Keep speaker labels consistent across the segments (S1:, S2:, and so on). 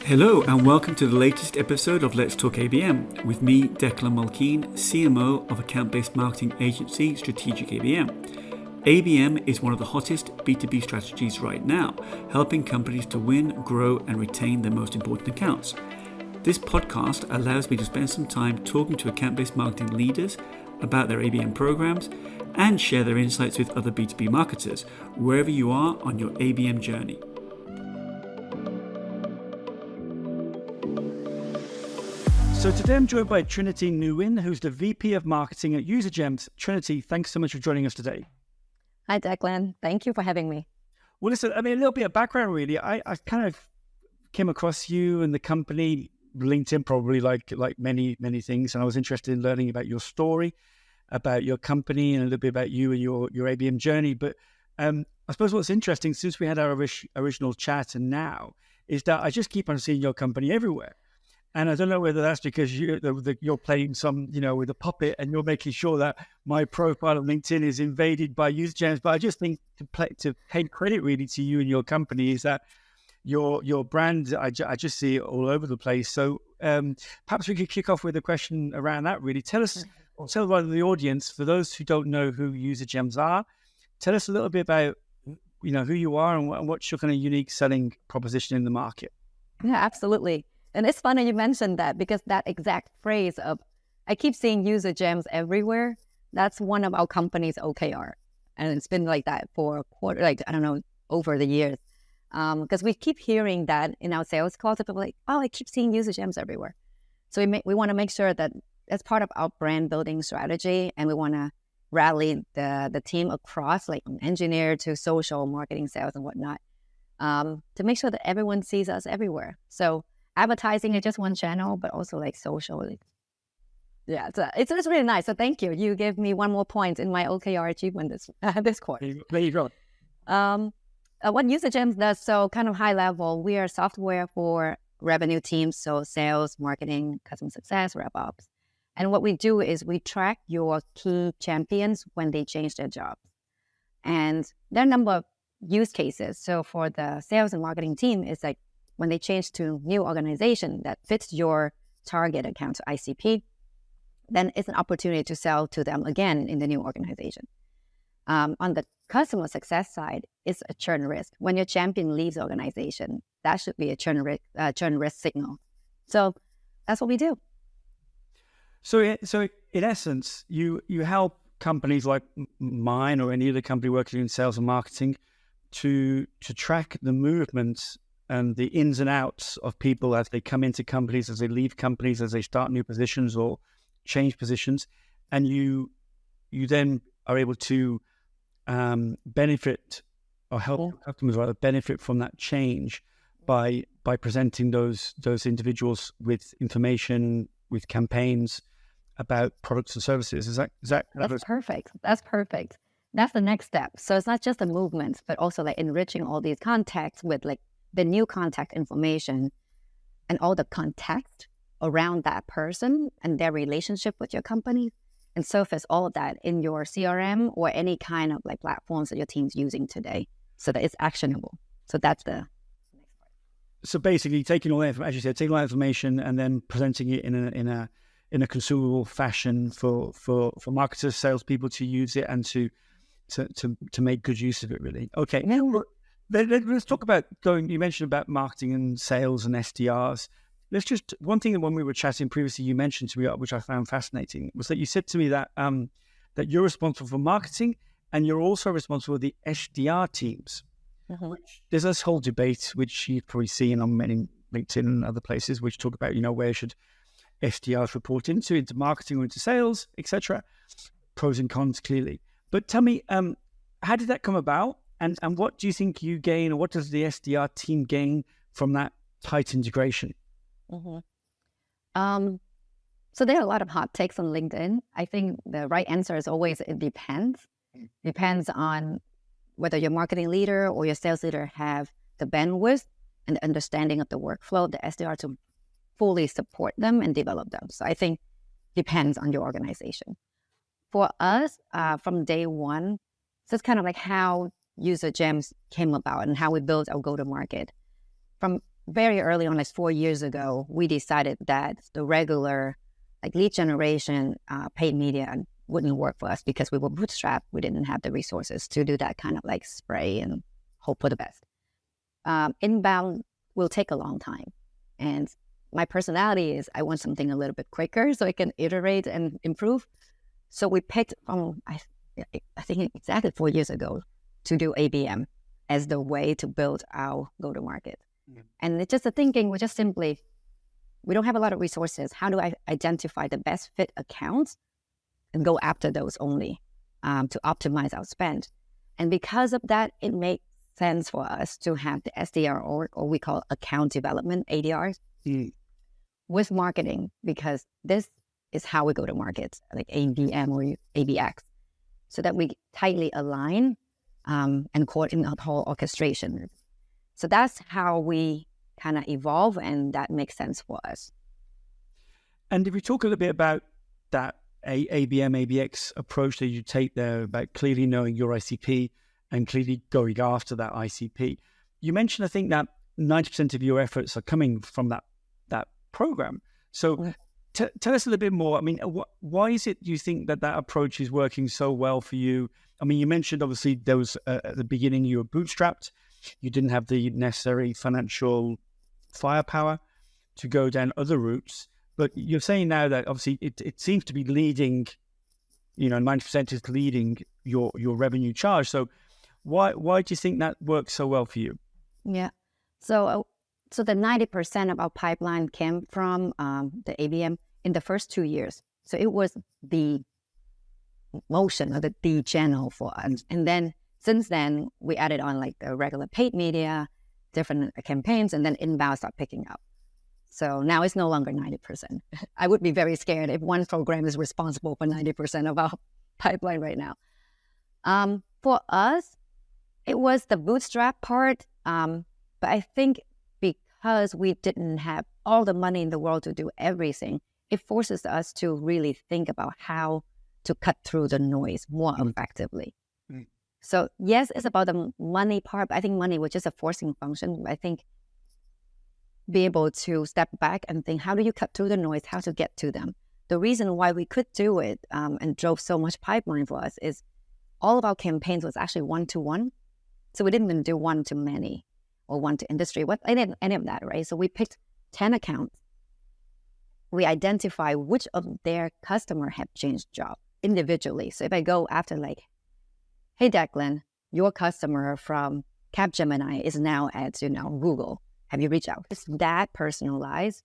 S1: Hello and welcome to the latest episode of Let's Talk ABM with me, Declan CMO of account-based marketing agency Strategic ABM. ABM is one of the hottest B2B strategies right now, helping companies to win, grow and retain their most important accounts. This podcast allows me to spend some time talking to account-based marketing leaders about their ABM programs and share their insights with other B2B marketers, wherever you are on your ABM journey. So today I'm joined by Trinity Nguyen, who's the VP of Marketing at UserGems. Trinity, thanks so much for joining us today.
S2: Hi, Declan. Thank you for having me.
S1: Well, listen, a little bit of background, really. I kind of came across you and the company, LinkedIn, probably like many things, and I was interested in learning about your story, about your company, and a little bit about you and your ABM journey. But I suppose what's interesting, since we had our original chat and now, is that I just keep on seeing your company everywhere. And I don't know whether that's because you're playing some, with a puppet and you're making sure that my profile on LinkedIn is invaded by UserGems. But I just think to pay credit really to you and your company is that your brand, I just see it all over the place. So perhaps we could kick off with a question around that really. Tell the audience, for those who don't know who UserGems are, tell us a little bit about, who you are and what's your kind of unique selling proposition in the market.
S2: Yeah, absolutely. And it's funny you mentioned that because that exact phrase of, I keep seeing UserGems everywhere, that's one of our company's OKR. And it's been like that for a quarter, over the years. Because we keep hearing that in our sales calls, people are like, oh, I keep seeing UserGems everywhere. So we want to make sure that that's part of our brand building strategy. And we want to rally the team across, like from engineer to social, marketing, sales, and whatnot, to make sure that everyone sees us everywhere. So advertising is just one channel, but also like social. Yeah, it's really nice. So thank you. You gave me one more point in my OKR achievement this quarter.
S1: There you go.
S2: What UserGems does, so kind of high level, we are software for revenue teams, so sales, marketing, customer success, rep ops. And what we do is we track your key champions when they change their jobs. And there are a number of use cases. So for the sales and marketing team, it's like when they change to new organization that fits your target account, ICP, then it's an opportunity to sell to them again in the new organization. On the customer success side, it's a churn risk. When your champion leaves the organization, that should be a churn risk signal. So that's what we do.
S1: So in essence, you help companies like mine or any other company working in sales and marketing to track the movements and the ins and outs of people as they come into companies, as they leave companies, as they start new positions or change positions, and you then are able to benefit or help customers rather benefit from that change by presenting those individuals with information, with campaigns about products and services. Is that
S2: That's perfect. That's perfect. That's the next step. So it's not just the movement, but also like enriching all these contacts with like the new contact information and all the context around that person and their relationship with your company, and surface all of that in your CRM or any kind of like platforms that your team's using today so that it's actionable. So that's the next part.
S1: So basically taking all that information, as you said, taking all that information and then presenting it in a consumable fashion for marketers, salespeople to use it and to make good use of it, really. Okay.
S2: Yeah.
S1: Let's talk about you mentioned about marketing and sales and SDRs. One thing that when we were chatting previously, you mentioned to me, which I found fascinating, was that you said to me that that you're responsible for marketing and you're also responsible for the SDR teams.
S2: Mm-hmm.
S1: There's this whole debate, which you've probably seen on many LinkedIn and other places, which talk about, where should SDRs report into marketing or into sales, etc. Pros and cons, clearly. But tell me, how did that come about? And what do you think you gain, or what does the SDR team gain from that tight integration?
S2: Mm-hmm. So there are a lot of hot takes on LinkedIn. I think the right answer is always it depends. Depends on whether your marketing leader or your sales leader have the bandwidth and the understanding of the workflow of the SDR to fully support them and develop them. So I think depends on your organization. For us, from day one, so it's kind of like how UserGems came about and how we built our go-to-market. From very early on, like 4 years ago, we decided that the regular like lead generation, paid media wouldn't work for us because we were bootstrapped. We didn't have the resources to do that kind of like spray and hope for the best. Inbound will take a long time. And my personality is I want something a little bit quicker so I can iterate and improve. So we picked I think exactly 4 years ago to do ABM as the way to build our go-to-market. Yeah. And it's just a thinking, we just simply, we don't have a lot of resources. How do I identify the best fit accounts and go after those only to optimize our spend? And because of that, it makes sense for us to have the SDR or we call account development, ADRs, with marketing, because this is how we go to market, like ABM or ABX, so that we tightly align and coordinate the whole orchestration. So that's how we kind of evolve, and that makes sense for us.
S1: And if we talk a little bit about that ABM, ABX approach that you take there, about clearly knowing your ICP and clearly going after that ICP, you mentioned, I think, that 90% of your efforts are coming from that program. So tell us a little bit more. I mean, why is it you think that approach is working so well for you? I mean, you mentioned obviously there was at the beginning you were bootstrapped. You didn't have the necessary financial firepower to go down other routes. But you're saying now that obviously it seems to be leading, 90% is leading your revenue charge. So why do you think that works so well for you?
S2: Yeah. So the 90% of our pipeline came from the ABM in the first 2 years. So it was the motion or the channel for us. And then since then, we added on like the regular paid media, different campaigns, and then inbound start picking up. So now it's no longer 90%. I would be very scared if one program is responsible for 90% of our pipeline right now. For us, it was the bootstrap part. But I think because we didn't have all the money in the world to do everything, it forces us to really think about how to cut through the noise more effectively. So yes, it's about the money part, but I think money was just a forcing function. I think be able to step back and think, how do you cut through the noise, how to get to them? The reason why we could do it and drove so much pipeline for us is all of our campaigns was actually one-to-one. So we didn't even do one-to-many or one-to-industry, any of that, right? So we picked 10 accounts. We identify which of their customer have changed job individually. So if I go after like, hey, Declan, your customer from Capgemini is now at, Google. Have you reached out? It's that personalized.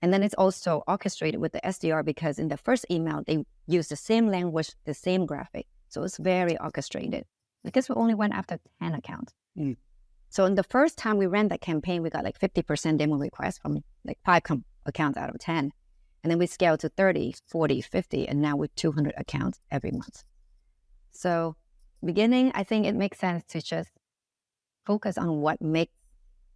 S2: And then it's also orchestrated with the SDR because in the first email, they use the same language, the same graphic. So it's very orchestrated because we only went after 10 accounts. So in the first time we ran that campaign, we got like 50% demo requests from like 5 accounts out of 10. And then we scaled to 30, 40, 50, and now with 200 accounts every month. So beginning, I think it makes sense to just focus on what makes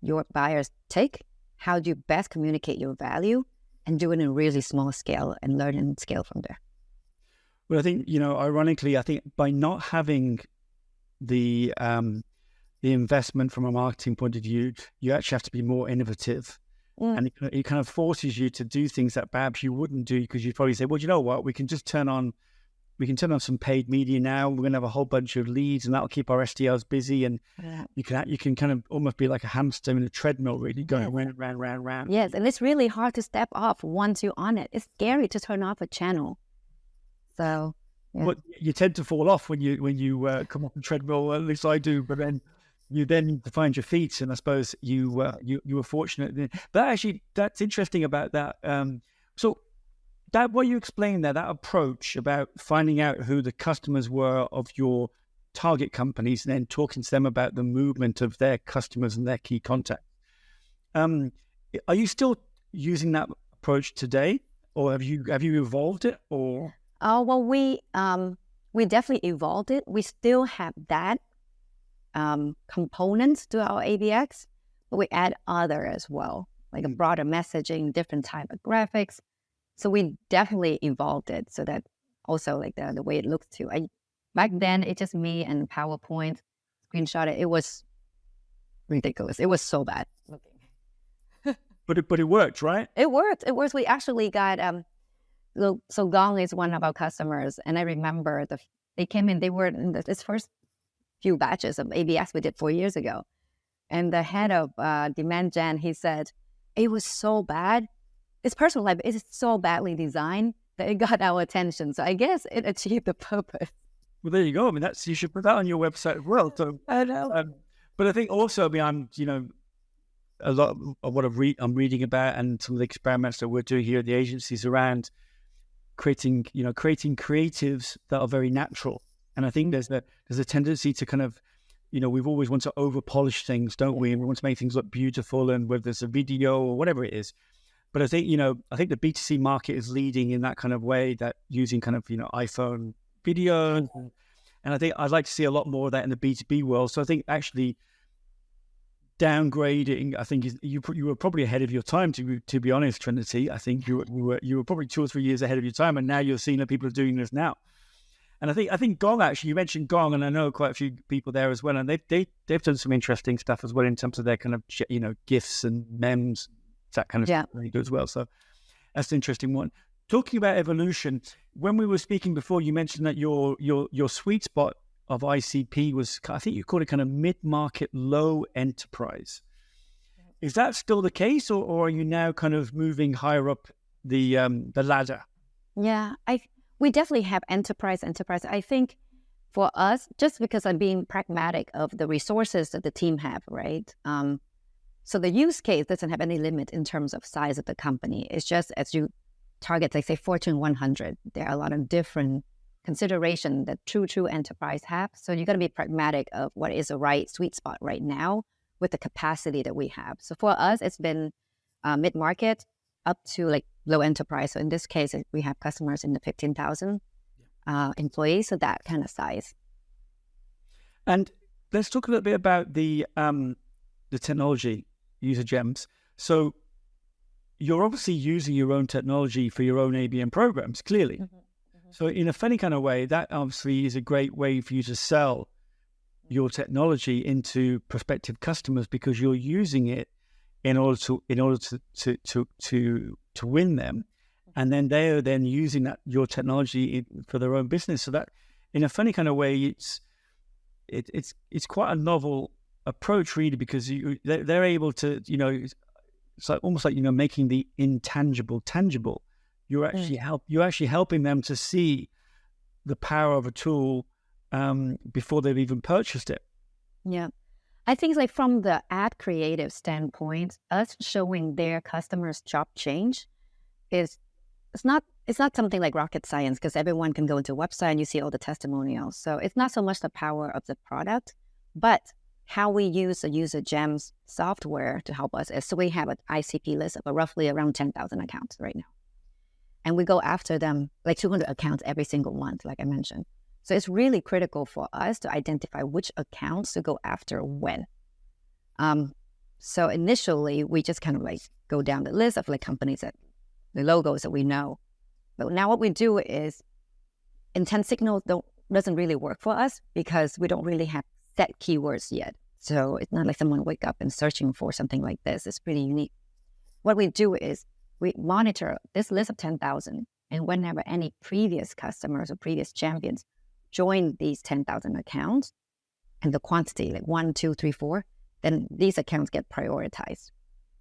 S2: your buyers tick, how do you best communicate your value, and do it in a really small scale and learn and scale from there.
S1: Well, I think, ironically, I think by not having the investment from a marketing point of view, you actually have to be more innovative. And it kind of forces you to do things that perhaps you wouldn't do because you'd probably say, well, you know what, we can turn on some paid media now. We're going to have a whole bunch of leads and that'll keep our SDRs busy. And you can kind of almost be like a hamster in a treadmill, really going round.
S2: Yes. And it's really hard to step off once you're on it. It's scary to turn off a channel. So, yeah.
S1: But you tend to fall off when you come off the treadmill, at least I do, but then you need to find your feet. And I suppose you were fortunate. But actually, that's interesting about that. So that what you explained there, that approach about finding out who the customers were of your target companies and then talking to them about the movement of their customers and their key contacts. Are you still using that approach today, or have you evolved it? Or
S2: well, we definitely evolved it. We still have that components to our ABX, but we add other as well, like a broader messaging, different type of graphics. So we definitely evolved it so that also like the way it looks too. Back then, it's just me and PowerPoint screenshot it. It was ridiculous. It was so bad looking.
S1: But it worked, right?
S2: It worked. It worked. We actually got so Gong is one of our customers, and I remember they came in. They were in this first few batches of ABS we did 4 years ago, and the head of demand gen, he said it was so bad. It's personal life. It's so badly designed that it got our attention. So I guess it achieved the purpose.
S1: Well, there you go. I mean, you should put that on your website as well. So,
S2: I know.
S1: but I think also, I mean, a lot of what I'm reading about and some of the experiments that we're doing here at the agencies around creating creatives that are very natural. And I think there's a tendency to kind of, we've always want to over polish things, don't we? And we want to make things look beautiful, and whether it's a video or whatever it is. But I think, the B2C market is leading in that kind of way, that using kind of, iPhone video. And I think I'd like to see a lot more of that in the B2B world. So I think actually downgrading, I think you were probably ahead of your time, to be honest, Trinity. I think you were probably 2 or 3 years ahead of your time, and now you're seeing that people are doing this now. And I think Gong, actually, you mentioned Gong, and I know quite a few people there as well, and they've done some interesting stuff as well in terms of their kind of GIFs and memes, that kind of stuff they do as well. So that's an interesting one. Talking about evolution, when we were speaking before, you mentioned that your sweet spot of ICP was, I think you called it kind of mid-market, low enterprise. Is that still the case, or are you now kind of moving higher up the ladder?
S2: Yeah, we definitely have enterprise. I think for us, just because I'm being pragmatic of the resources that the team have, right? So the use case doesn't have any limit in terms of size of the company. It's just as you target, like say Fortune 100, there are a lot of different consideration that true enterprise have. So you got to be pragmatic of what is the right sweet spot right now with the capacity that we have. So for us, it's been mid-market up to like low enterprise. So in this case, we have customers in the 15,000 employees, so that kind of size.
S1: And let's talk a little bit about the technology, UserGems. So you're obviously using your own technology for your own ABM programs, clearly. Mm-hmm. So in a funny kind of way, that obviously is a great way for you to sell your technology into prospective customers, because you're using it in order to win them, and then they are then using your technology for their own business. So that, in a funny kind of way, it's quite a novel approach, really, because they're able to, it's like almost like making the intangible tangible. You're actually helping them to see the power of a tool before they've even purchased it.
S2: Yeah, I think like from the ad creative standpoint, us showing their customers job change it's not something like rocket science, because everyone can go into a website and you see all the testimonials. So it's not so much the power of the product, but how we use the UserGems software to help us. So we have an ICP list of roughly around 10,000 accounts right now. And we go after them like 200 accounts every single month, like I mentioned. So it's really critical for us to identify which accounts to go after when. So initially, we just kind of like go down the list of like companies that the logos that we know. But now what we do is intent signals doesn't really work for us, because we don't really have set keywords yet. So it's not like someone wake up and searching for something like this. It's pretty unique. What we do is we monitor this list of 10,000, and whenever any previous customers or previous champions join these 10,000 accounts, and the quantity, like 1, 2, 3, 4, then these accounts get prioritized.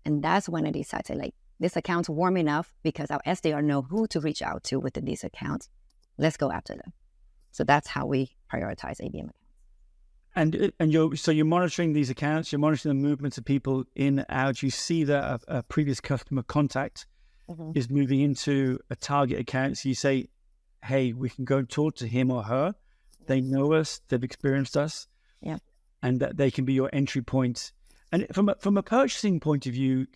S2: And that's when I decide to like, this account's warm enough because our SDR know who to reach out to within these accounts. Let's go after them. So that's how we prioritize ABM accounts.
S1: And you're monitoring these accounts, you're monitoring the movements of people in and out. You see that a previous customer contact is moving into a target account. So you say, hey, we can go and talk to him or her. They know us, they've experienced us.
S2: Yeah.
S1: And that they can be your entry point. And from a purchasing point of view,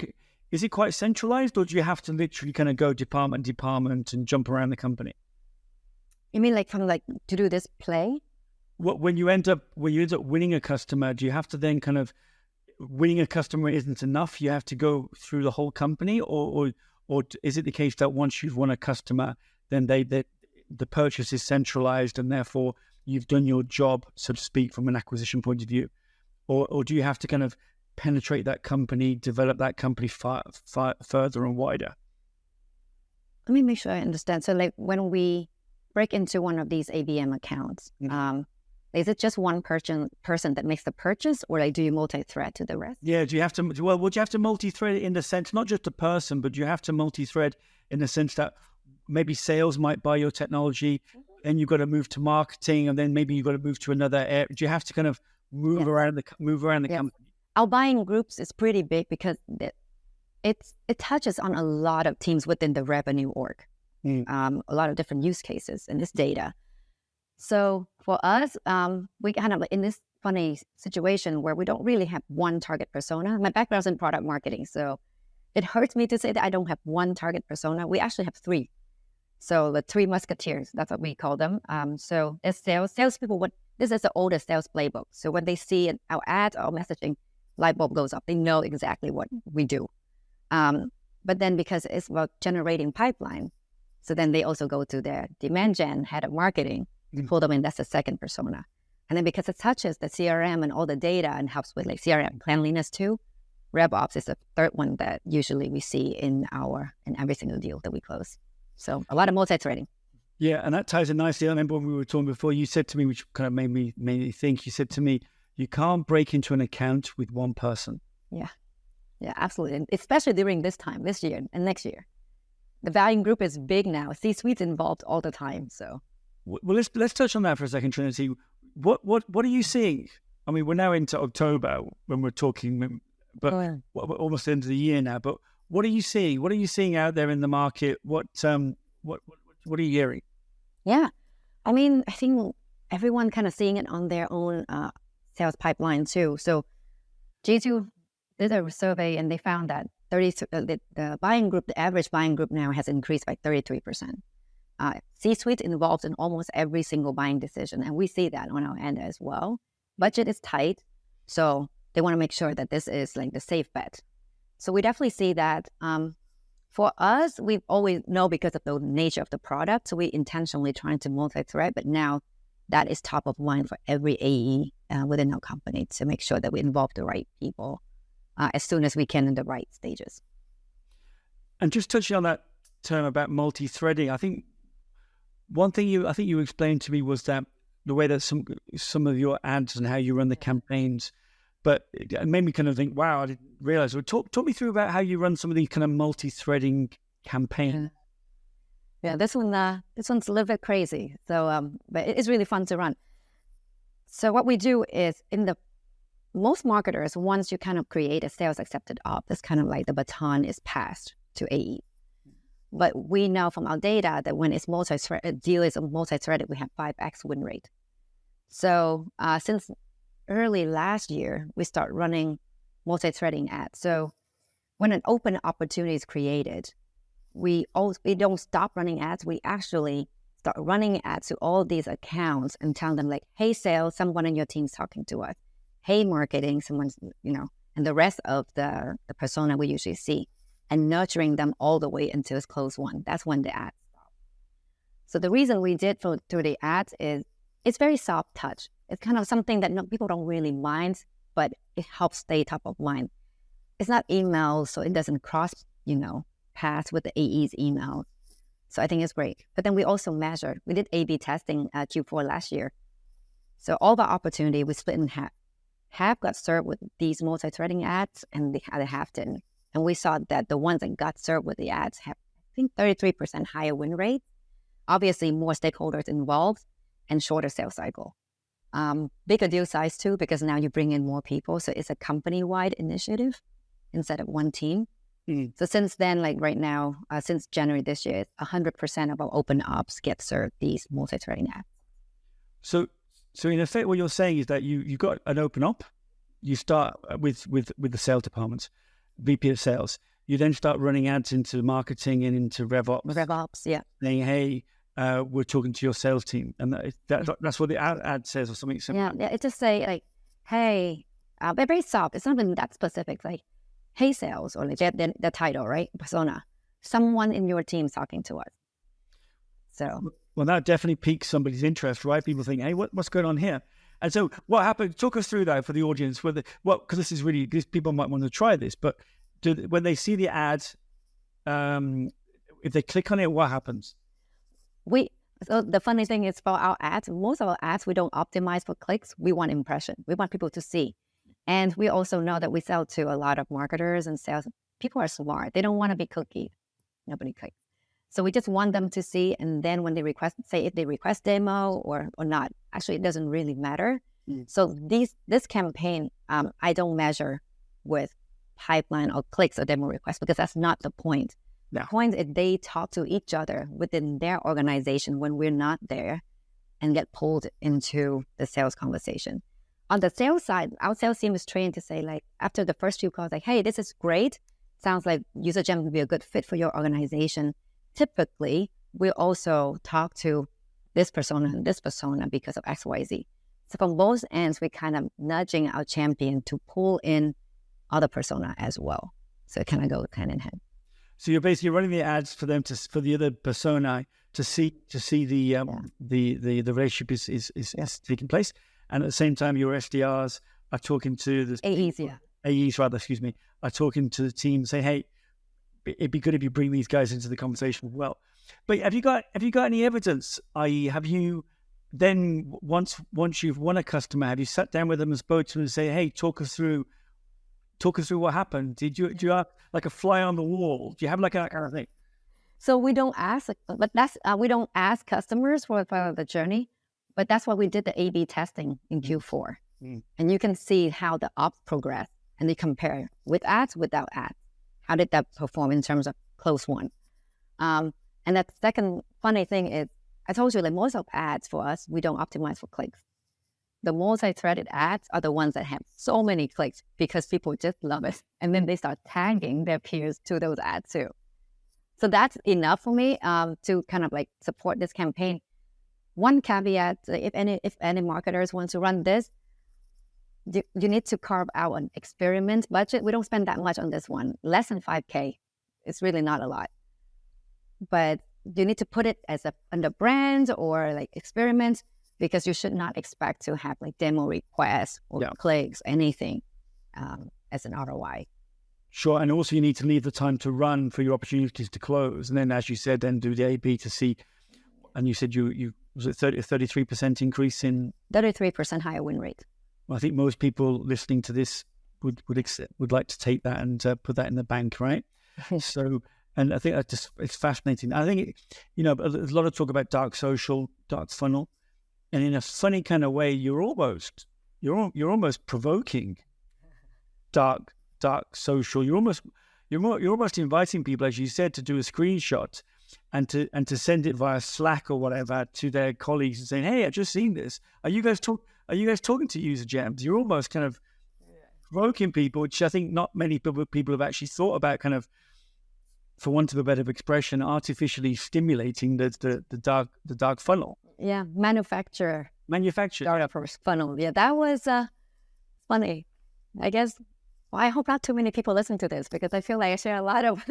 S1: is it quite centralized, or do you have to literally kind of go department and jump around the company?
S2: You mean like from like to do this play?
S1: When you end up winning a customer, do you have to then kind of, winning a customer isn't enough? You have to go through the whole company, or is it the case that once you've won a customer, then the purchase is centralized, and therefore you've done your job, so to speak, from an acquisition point of view? Or do you have to kind of penetrate that company, develop that company far further and wider?
S2: Let me make sure I understand. So like when we break into one of these ABM accounts, is it just one person that makes the purchase, or like do you multi-thread to the rest?
S1: Yeah, do you have to multi-thread in the sense, not just a person, but you have to multi-thread in the sense that maybe sales might buy your technology, and you've got to move to marketing, and then maybe you've got to move to another area. Do you have to kind of move around the company?
S2: Our buying groups is pretty big because it touches on a lot of teams within the revenue org, a lot of different use cases in this data. So for us, we kind of in this funny situation where we don't really have one target persona. My background's in product marketing, so it hurts me to say that I don't have one target persona. We actually have three. So the three musketeers, that's what we call them. So as salespeople, this is the oldest sales playbook. So when they see our ad or messaging, light bulb goes up. They know exactly what we do. But then because it's about generating pipeline, so then they also go to their demand gen, head of marketing, pull them in. That's the second persona. And then because it touches the CRM and all the data and helps with like CRM cleanliness too, RevOps is the third one that usually we see in every single deal that we close. So a lot of multi-threading.
S1: Yeah, and that ties in nicely. I remember when we were talking before, you said to me, which kind of made me think, you said to me, you can't break into an account with one person.
S2: Yeah, absolutely. And especially during this time, this year and next year. The buying group is big now. C-suite's involved all the time. So,
S1: well, let's touch on that for a second, Trinity. What are you seeing? I mean, we're now into October when we're talking, but we're almost into the year now. But what are you seeing? What are you seeing out there in the market? What are you hearing?
S2: Yeah, I mean, I think everyone kind of seeing it on their own sales pipeline too. So G2 did a survey and they found that the buying group, the average buying group now has increased by 33%. C-suite involved in almost every single buying decision, and we see that on our end as well. Budget is tight, so they want to make sure that this is like the safe bet. So we definitely see that. For us, we always know because of the nature of the product, so we intentionally trying to multi-thread, but now that is top of mind for every AE within our company to make sure that we involve the right people as soon as we can in the right stages.
S1: And just touching on that term about multi-threading, I think one thing you explained to me was that the way that some of your ads and how you run the campaigns, but it made me kind of think, wow, I didn't realize. So talk me through about how you run some of these kind of multi-threading campaigns.
S2: Yeah, this one's a little bit crazy. So, but it's really fun to run. So what we do is most marketers, once you kind of create a sales accepted op, it's kind of like the baton is passed to AE. But we know from our data that when it's deal is multi-threaded, we have 5x win rate. So since early last year, we start running multi-threading ads. So when an open opportunity is created, we don't stop running ads. We actually start running ads to all these accounts and tell them like, hey, sales, someone in your team's talking to us. Hey, marketing, someone's, and the rest of the persona we usually see, and nurturing them all the way until it's close one. That's when the ads stop. So the reason we did through the ads is it's very soft touch. It's kind of something that people don't really mind, but it helps stay top of mind. It's not email, so it doesn't cross, paths with the AE's email. So I think it's great. But then we also measured. We did A/B testing at Q4 last year. So all the opportunity we split in half. Half got served with these multi-threading ads, and the other half didn't. And we saw that the ones that got served with the ads have, I think, 33% higher win rate. Obviously, more stakeholders involved and shorter sales cycle. Bigger deal size too, because now you bring in more people. So it's a company-wide initiative instead of one team. So since then, like right now, since January this year, 100% of our open ops get served these multi-threading ads.
S1: So in effect, what you're saying is that you got an open op, you start with the sales department, VP of sales. You then start running ads into marketing and into RevOps.
S2: RevOps, yeah.
S1: Saying, hey, we're talking to your sales team, and that's what the ad says, or something similar.
S2: Yeah, it just say like, hey, they're very soft. It's not even that specific. Like, hey, sales, or like the title, right? Persona. Someone in your team's talking to us. So.
S1: Well, that definitely piques somebody's interest, right? People think, hey, what's going on here? And so what happened? Talk us through that for the audience. Because this is really, these people might want to try this, but when they see the ad, if they click on it, what happens?
S2: So the funny thing is for our ads, most of our ads, we don't optimize for clicks. We want impression. We want people to see. And we also know that we sell to a lot of marketers and sales. People are smart. They don't want to be cookied. Nobody clicks. So we just want them to see. And then when they request, say if they request demo or not, actually, it doesn't really matter. So this campaign, I don't measure with pipeline or clicks or demo requests because that's not the point. The point is they talk to each other within their organization when we're not there and get pulled into the sales conversation. On the sales side, our sales team is trained to say, like, after the first few calls, like, hey, this is great. Sounds like UserGems would be a good fit for your organization. Typically, we also talk to this persona and this persona because of XYZ. So from both ends, we're kind of nudging our champion to pull in other persona as well. So it kind of goes hand in hand.
S1: So you're basically running the ads for them for the other persona to see the relationship is taking place, and at the same time your SDRs are talking to the AEs are talking to the team, say, hey, it'd be good if you bring these guys into the conversation as well. But have you got any evidence? I.e., have you then once you've won a customer, have you sat down with them and spoke to them and say, hey, talk us through what happened? Do you have like a fly on the wall? Do you have like that kind of thing?
S2: So we don't ask, but we don't ask customers for the journey, but that's why we did the A/B testing in Q4, and you can see how the ops progress, and they compare with ads, without ads. How did that perform in terms of close one? And that second funny thing is, I told you, like most of ads for us, we don't optimize for clicks. The multi-threaded ads are the ones that have so many clicks because people just love it. And then they start tagging their peers to those ads too. So that's enough for me to kind of like support this campaign. One caveat, if any marketers want to run this, you need to carve out an experiment budget. We don't spend that much on this one, less than 5K. It's really not a lot. But you need to put it as under brand or like experiment, because you should not expect to have like demo requests or clicks, anything as an ROI.
S1: Sure, and also you need to leave the time to run for your opportunities to close, and then, as you said, then do the A/B to see. And you said you was it 33% increase in
S2: 33% higher win rate.
S1: Well, I think most people listening to this would like to take that and put that in the bank, right? So, and I think it's fascinating. I think there's a lot of talk about dark social, dark funnel. And in a funny kind of way, you're almost provoking dark social. You're almost inviting people, as you said, to do a screenshot and to send it via Slack or whatever to their colleagues and saying, "Hey, I've just seen this. Are you guys talking to UserGems?" You're almost kind of provoking people, which I think not many people have actually thought about. Kind of, for want of a better expression, artificially stimulating the dark funnel.
S2: Yeah, manufacturer startup funnel. Yeah, that was funny. I guess. Well, I hope not too many people listen to this because I feel like I share a lot of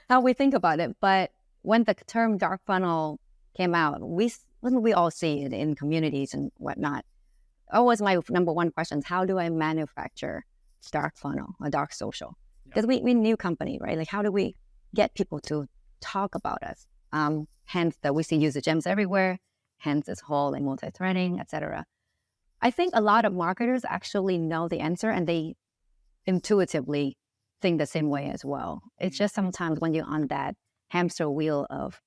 S2: how we think about it. But when the term dark funnel came out, we all see it in communities and whatnot. Always my number one question is, how do I manufacture dark funnel or dark social? Because we're a new company, right? Like, how do we get people to talk about us? Hence that we see UserGems everywhere. Hence this whole like multi-threading, etc. I think a lot of marketers actually know the answer and they intuitively think the same way as well. It's just sometimes when you're on that hamster wheel of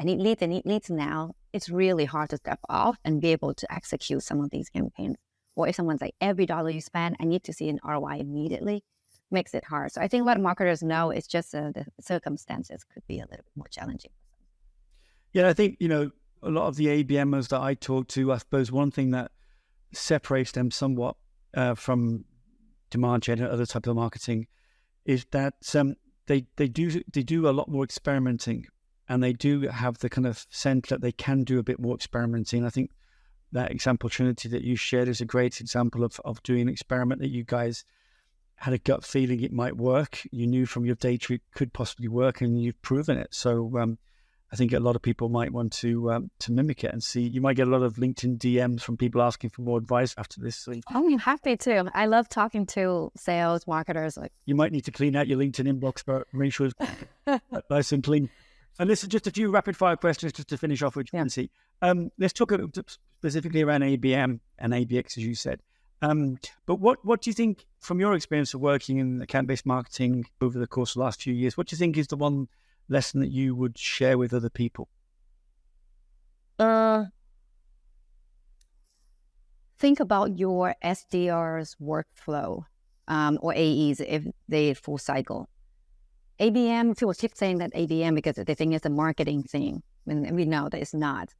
S2: I need leads now, it's really hard to step off and be able to execute some of these campaigns. Or if someone's like, every dollar you spend, I need to see an ROI immediately, makes it hard. So I think a lot of marketers know it's just the circumstances could be a little bit more challenging.
S1: Yeah, I think, a lot of the ABMers that I talk to, I suppose one thing that separates them somewhat from demand gen and other types of marketing is that they do a lot more experimenting, and they do have the kind of sense that they can do a bit more experimenting. I think that example, Trinity, that you shared is a great example of doing an experiment that you guys had a gut feeling it might work. You knew from your data it could possibly work, and you've proven it. So I think a lot of people might want to mimic it and see. You might get a lot of LinkedIn DMs from people asking for more advice after this. So
S2: I'm happy to. I love talking to sales marketers. Like,
S1: you might need to clean out your LinkedIn inbox, but make sure it's nice and clean. And listen, just a few rapid fire questions just to finish off with Nancy. Let's talk specifically around ABM and ABX, as you said. But what do you think, from your experience of working in account-based marketing over the course of the last few years, what do you think is the one lesson that you would share with other people?
S2: Think about your SDR's workflow, or AEs if they full cycle. ABM, people keep saying that ABM because they think it's a marketing thing, and we know that it's not.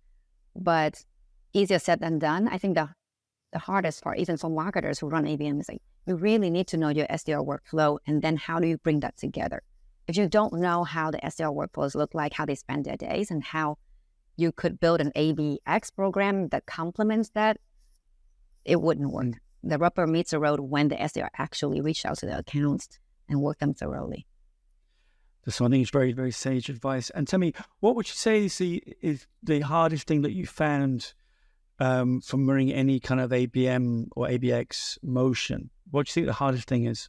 S2: But easier said than done. I think the hardest part, even for marketers who run ABM, is like, you really need to know your SDR workflow, and then how do you bring that together? If you don't know how the SDR workflows look like, how they spend their days, and how you could build an ABX program that complements that, it wouldn't work. The rubber meets the road when the SDR actually reach out to the accounts and work them thoroughly.
S1: So I think it's very, very sage advice. And tell me, what would you say is the hardest thing that you found from running any kind of ABM or ABX motion? What do you think the hardest thing is?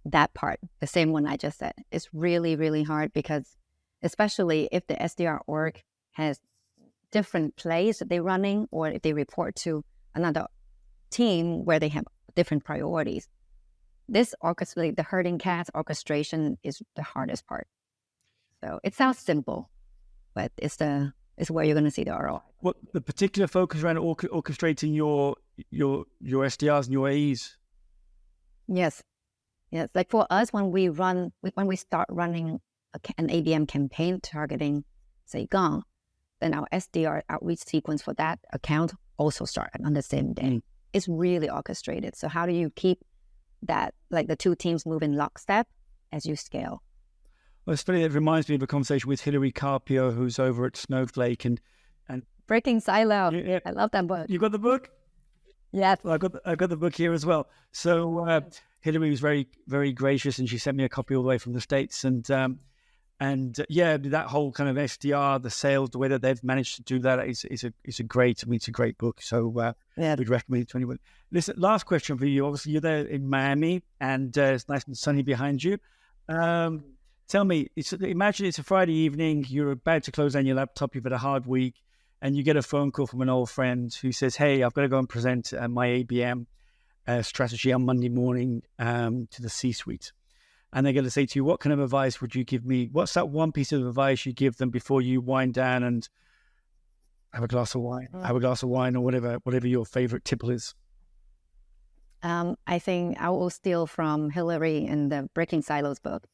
S2: That part, the same one I just said, is really, really hard, because especially if the SDR org has different plays that they're running, or if they report to another team where they have different priorities. This orchestrate, the herding cats orchestration is the hardest part. So it sounds simple, but it's where you're going to see the ROI.
S1: What the particular focus around orchestrating your SDRs and your AEs?
S2: Yes. Like for us, when we start running an ABM campaign targeting, say, Gong, then our SDR outreach sequence for that account also start on the same day. It's really orchestrated. So how do you keep that, like the two teams move in lockstep as you scale?
S1: Well, it's funny. It reminds me of a conversation with Hilary Carpio, who's over at Snowflake, and
S2: Breaking Silo.
S1: Yeah.
S2: I love that book.
S1: You got the book?
S2: Yes.
S1: Well, I got the book here as well. So Hilary was very, very gracious, and she sent me a copy all the way from the States. And that whole kind of SDR, the sales, the way that they've managed to do that is a great book. So we'd recommend it to anyone. Listen, last question for you. Obviously, you're there in Miami, and it's nice and sunny behind you. Tell me, imagine it's a Friday evening, you're about to close down your laptop, you've had a hard week, and you get a phone call from an old friend who says, hey, I've got to go and present my ABM strategy on Monday morning to the C-suite. And they're going to say to you, what kind of advice would you give me? What's that one piece of advice you give them before you wind down and have a glass of wine, or whatever your favorite tipple is?
S2: I think I will steal from Hilary in the Breaking Silos book.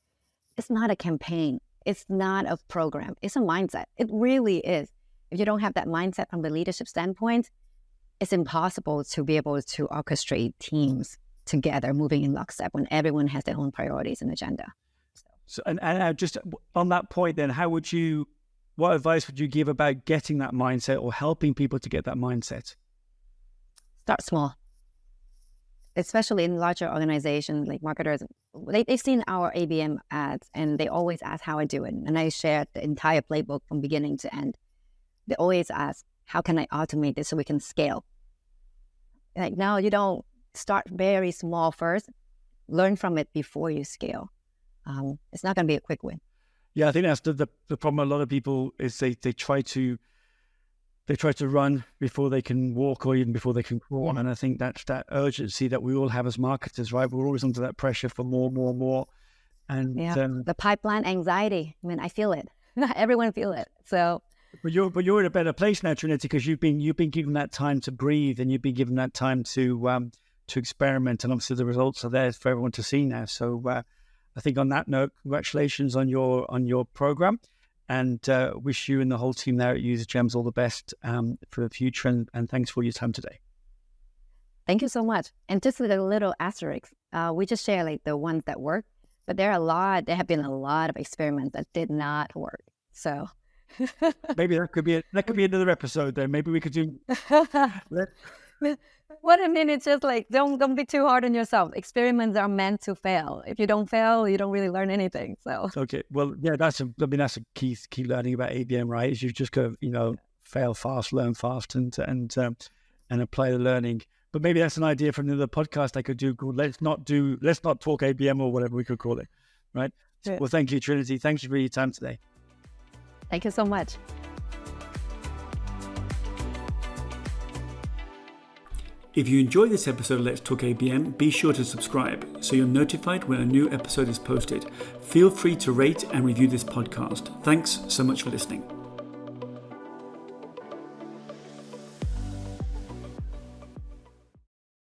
S2: It's not a campaign. It's not a program. It's a mindset. It really is. If you don't have that mindset from the leadership standpoint, it's impossible to be able to orchestrate teams together, moving in lockstep when everyone has their own priorities and agenda.
S1: So, and just on that point, then, what advice would you give about getting that mindset or helping people to get that mindset?
S2: Start small. Especially in larger organizations like marketers, they've seen our ABM ads and they always ask how I do it. And I shared the entire playbook from beginning to end. They always ask, how can I automate this so we can scale? Like, no, you don't. Start very small first. Learn from it before you scale. It's not going to be a quick win.
S1: Yeah, I think that's the problem. A lot of people is they try to run before they can walk, or even before they can crawl. And I think that's that urgency that we all have as marketers, right? We're always under that pressure for more. And
S2: the pipeline anxiety. I mean, I feel it. Everyone feel it. So,
S1: but you're in a better place now, Trinity, because you've been given that time to breathe, and you've been given that time to experiment, and obviously the results are there for everyone to see now. So I think on that note, congratulations on your program. And wish you and the whole team there at UserGems all the best for the future. And thanks for your time today.
S2: Thank you so much. And just with a little asterisk, we just share like the ones that work, but there have been a lot of experiments that did not work. So
S1: maybe that could be another episode there. Maybe we could do.
S2: what I mean is just like, don't be too hard on yourself. Experiments are meant to fail. If you don't fail, you don't really learn anything. So
S1: okay, well, yeah, that's a key learning about ABM, right? Is you just go, fail fast, learn fast, and apply the learning. But maybe that's an idea for another podcast I could do called let's not talk ABM or whatever we could call it, right?
S2: Yeah.
S1: Well, thank you, Trinity. Thank you for your time today.
S2: Thank you so much.
S1: If you enjoyed this episode of Let's Talk ABM, be sure to subscribe so you're notified when a new episode is posted. Feel free to rate and review this podcast. Thanks so much for listening.